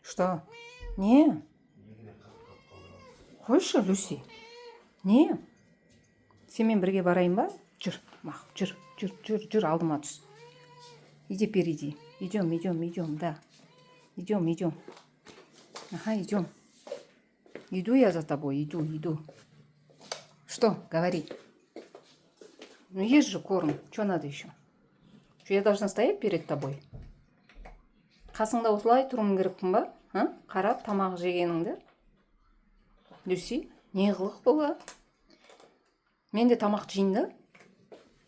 Что? Не. Қойшы, Люси. Не? Сенімен бірге барайын ба? Жүр, жүр, алдыма түс. Иди впереди. Идем, да. Идем. Ага, идем. Иду я за тобой, иду. Что? Говори. Ну есть же корм, что надо еще? Что я должна стоять перед тобой? Қасыңда осылай тұруым керекпін ба? Қарап тамақ жегеніңді. Люси, не қылық бұл? Мен де тамақ жейін да.